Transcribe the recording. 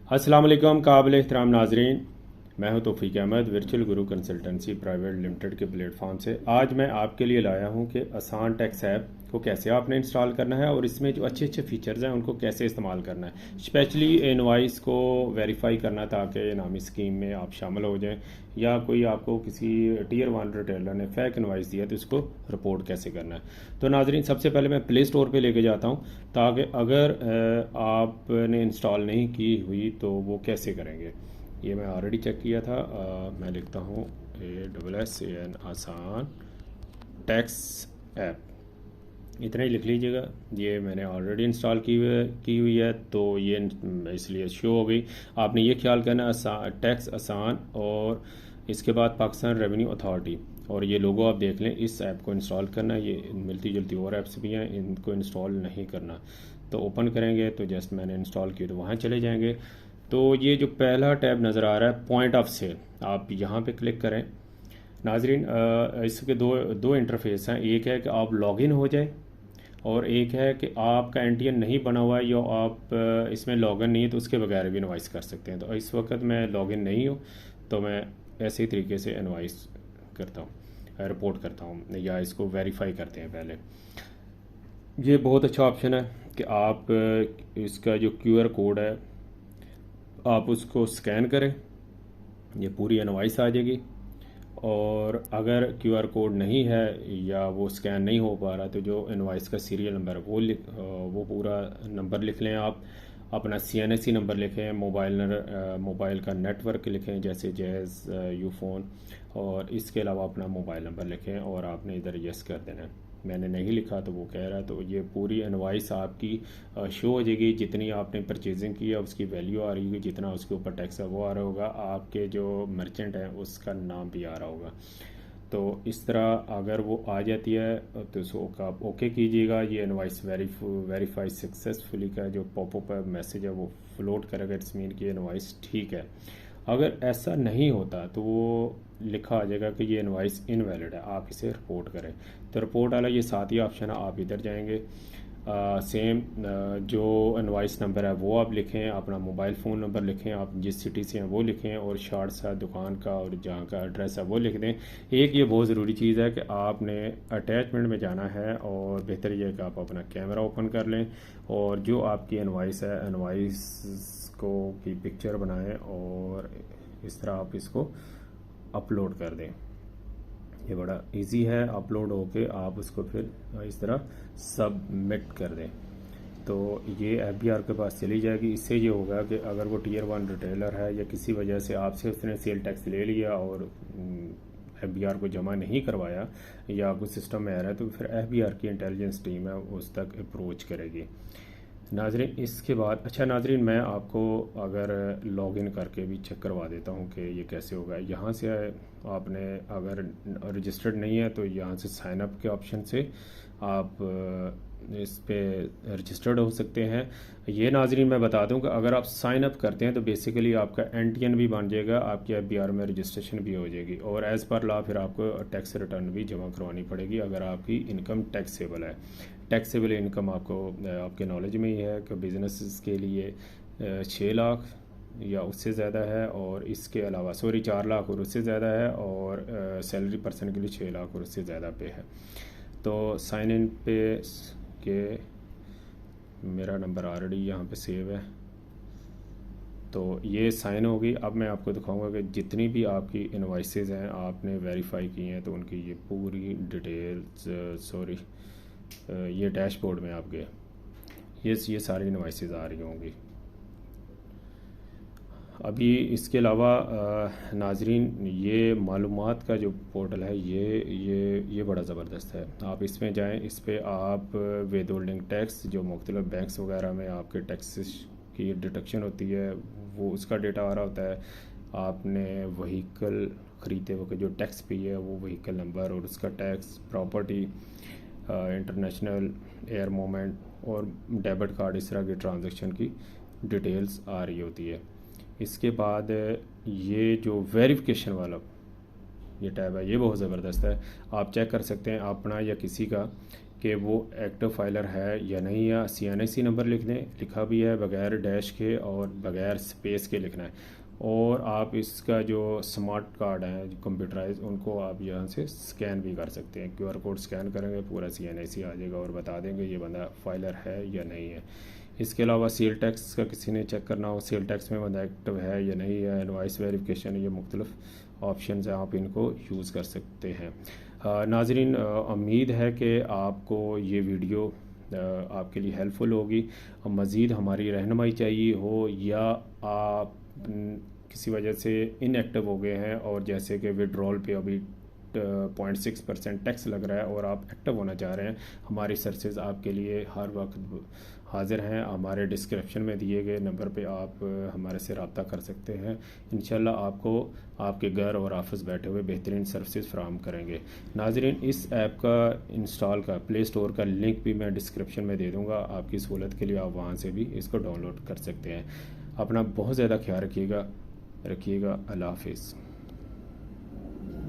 अस्सलाम वालेकुम काबिल एहतराम नाजरीन। मैं हूं तौफीक अहमद वर्चुअल गुरु कंसल्टेंसी प्राइवेट लिमिटेड के प्लेटफॉर्म से। आज मैं आपके लिए लाया हूं कि आसान टैक्स ऐप को कैसे आपने इंस्टॉल करना है और इसमें जो अच्छे अच्छे फीचर्स हैं उनको कैसे इस्तेमाल करना है। स्पेशली इनवॉइस को वेरीफाई करना ताकि इनामी स्कीम में आप शामिल हो जाएं, या कोई आपको किसी टीयर 1 रिटेलर ने फेक इनवॉइस दिया तो इसको रिपोर्ट कैसे करना है। तो नाजरीन, सबसे पहले मैं प्ले स्टोर पे लेके जाता हूं ताकि अगर आपने इंस्टॉल नहीं की हुई तो वो कैसे करेंगे। ये मैं ऑलरेडी चेक किया था। मैं लिखता हूँ ASSAN आसान टैक्स ऐप, इतना ही लिख लीजिएगा। ये मैंने ऑलरेडी इंस्टॉल की हुई है तो ये इसलिए शो हो गई। आपने ये ख्याल करना टैक्स आसान और इसके बाद पाकिस्तान रेवेन्यू अथॉरिटी, और ये लोगो आप देख लें। इस ऐप को इंस्टॉल करना, ये मिलती जुलती और ऐप्स भी हैं, इनको इंस्टॉल नहीं करना। तो ओपन करेंगे तो जस्ट मैंने इंस्टॉल की तो वहाँ चले जाएंगे। तो ये जो पहला टैब नज़र आ रहा है पॉइंट ऑफ सेल, आप यहाँ पे क्लिक करें। नाजरीन, इसके दो दो इंटरफेस हैं। एक है कि आप लॉगिन हो जाए और एक है कि आपका एनटीएन नहीं बना हुआ है या आप इसमें लॉगिन नहीं है तो उसके बगैर भी इनवाइस कर सकते हैं। तो इस वक्त मैं लॉगिन नहीं हूँ तो मैं ऐसे ही तरीके से इनवाइस करता हूँ, रिपोर्ट करता हूँ, या इसको वेरीफाई करते हैं पहले। ये बहुत अच्छा ऑप्शन है कि आप इसका जो क्यूआर कोड है आप उसको स्कैन करें, ये पूरी इनवाइस आ जाएगी। और अगर क्यूआर कोड नहीं है या वो स्कैन नहीं हो पा रहा तो जो इनवाइस का सीरियल नंबर वो पूरा नंबर लिख लें। आप अपना CNSE नंबर लिखें, मोबाइल का नेटवर्क लिखें जैसे जैज़ यूफोन, और इसके अलावा अपना मोबाइल नंबर लिखें और आपने इधर यस कर देना है। मैंने नहीं लिखा तो वो कह रहा है। तो ये पूरी इनवाइस आपकी शो हो जाएगी। जितनी आपने परचेजिंग की है उसकी वैल्यू आ रही होगी, जितना उसके ऊपर टैक्स है वो आ रहा होगा, आपके जो मर्चेंट है उसका नाम भी आ रहा होगा। तो इस तरह अगर वो आ जाती है तो इसको आप ओके कीजिएगा। ये इनवाइस वेरीफाई सक्सेसफुली का जो पॉपअप मैसेज है वो फ्लोट करेगा, इट्स मीन कि इनवाइस ठीक है। अगर ऐसा नहीं होता तो वो लिखा आ जाएगा कि ये इनवाइस इनवैलिड है, आप इसे रिपोर्ट करें। तो रिपोर्ट वाला ये साथ ही ऑप्शन है, आप इधर जाएंगे। सेम जो इनवाइस नंबर है वो आप लिखें, अपना मोबाइल फ़ोन नंबर लिखें, आप जिस सिटी से हैं वो लिखें, और शॉर्ट सा दुकान का और जहाँ का एड्रेस है वो लिख दें। एक ये बहुत ज़रूरी चीज़ है कि आपने अटैचमेंट में जाना है, और बेहतर ये है कि आप अपना कैमरा ओपन कर लें और जो आपकी इनवाइस है इनवाइस को की पिक्चर बनाएं और इस तरह आप इसको अपलोड कर दें। ये बड़ा इजी है, अपलोड होके आप उसको फिर इस तरह सबमिट कर दें तो ये FBR के पास चली जाएगी। इससे ये होगा कि अगर वो टीयर 1 रिटेलर है या किसी वजह से आपसे उसने सेल टैक्स ले लिया और FBR को जमा नहीं करवाया या कुछ सिस्टम में आ रहा है तो फिर FBR की इंटेलिजेंस टीम है उस तक अप्रोच करेगी। नाजरीन, इसके बाद अच्छा नाजरीन, मैं आपको अगर लॉगिन करके भी चेक करवा देता हूँ कि ये कैसे होगा। यहाँ से आपने अगर रजिस्टर्ड नहीं है तो यहाँ से साइन अप के ऑप्शन से आप इस पे रजिस्टर्ड हो सकते हैं। ये नाजरीन मैं बता दूं कि अगर आप साइन अप करते हैं तो बेसिकली आपका एनटीएन भी बन जाएगा, आपकी FBR में रजिस्ट्रेशन भी हो जाएगी, और एज़ पर लॉ फिर आपको टैक्स रिटर्न भी जमा करवानी पड़ेगी अगर आपकी इनकम टैक्सेबल है। टैक्सेबल इनकम आपको आपके नॉलेज में ही है कि बिजनेस के लिए 6 लाख या उससे ज़्यादा है, और इसके अलावा 4 लाख और उससे ज़्यादा है, और सैलरी पर्सन के लिए 6 लाख और उससे ज़्यादा पे है। तो साइन इन पे के मेरा नंबर ऑलरेडी यहाँ पे सेव है तो ये साइन हो गई। अब मैं आपको दिखाऊंगा कि जितनी भी आपकी इनवाइसेस हैं आपने वेरीफाई की हैं तो उनकी ये पूरी डिटेल्स, ये डैशबोर्ड में आपके ये सारी इनवाइसेस आ रही होंगी। अभी इसके अलावा नाजरीन, ये मालूमात का जो पोर्टल है ये बड़ा ज़बरदस्त है। आप इसमें जाएं, इस पर आप विद होल्डिंग टैक्स जो मुख्तलिफ बैंक्स वगैरह में आपके टैक्सेस की डिडक्शन होती है वो उसका डेटा आ रहा होता है। आपने वहीकल ख़रीदते वक्त जो टैक्स पे है वो वहीकल नंबर और उसका tax, property, international air moment और डेबिट कार्ड, इस तरह की ट्रांजैक्शन की डिटेल्स आ रही होती है। इसके बाद ये जो वेरिफिकेशन वाला ये टैब है ये बहुत ज़बरदस्त है। आप चेक कर सकते हैं अपना या किसी का कि वो एक्टिव फाइलर है या नहीं, या CNIC नंबर लिख दें, लिखा भी है बगैर डैश के और बगैर स्पेस के लिखना है। और आप इसका जो स्मार्ट कार्ड है कंप्यूटराइज, उनको आप यहाँ से स्कैन भी कर सकते हैं। QR कोड स्कैन करेंगे, पूरा CNIC आ जाएगा और बता देंगे ये बंदा फाइलर है या नहीं है। इसके अलावा सेल टैक्स का किसी ने चेक करना हो, सेल टैक्स में बंदा एक्टिव है या नहीं है, इनवॉइस वेरिफिकेशन, ये मुख्तलिफ ऑप्शन हैं, आप इनको यूज़ कर सकते हैं। नाजरीन, उम्मीद है कि आपको ये वीडियो आपके लिए हेल्पफुल होगी। मज़ीद हमारी रहनुमाई चाहिए हो, या आप किसी वजह से इनएक्टिव हो गए हैं और जैसे कि विड्रॉल पे अभी 0.6% टैक्स लग रहा है और आप एक्टिव होना चाह रहे हैं, हमारी सर्विसेज आपके लिए हर वक्त हाज़िर हैं। हमारे डिस्क्रिप्शन में दिए गए नंबर पे आप हमारे से रब्ता कर सकते हैं। इंशाल्लाह आपको आपके घर और ऑफिस बैठे हुए बेहतरीन सर्विसेज फराहम करेंगे। नाजरीन, इस ऐप का इंस्टॉल का प्ले स्टोर का लिंक भी मैं डिस्क्रिप्शन में दे दूँगा, आपकी सहूलत के लिए आप वहाँ से भी इसको डाउनलोड कर सकते हैं। अपना बहुत ज़्यादा ख्याल रखिएगा। अल्लाह हाफिज़।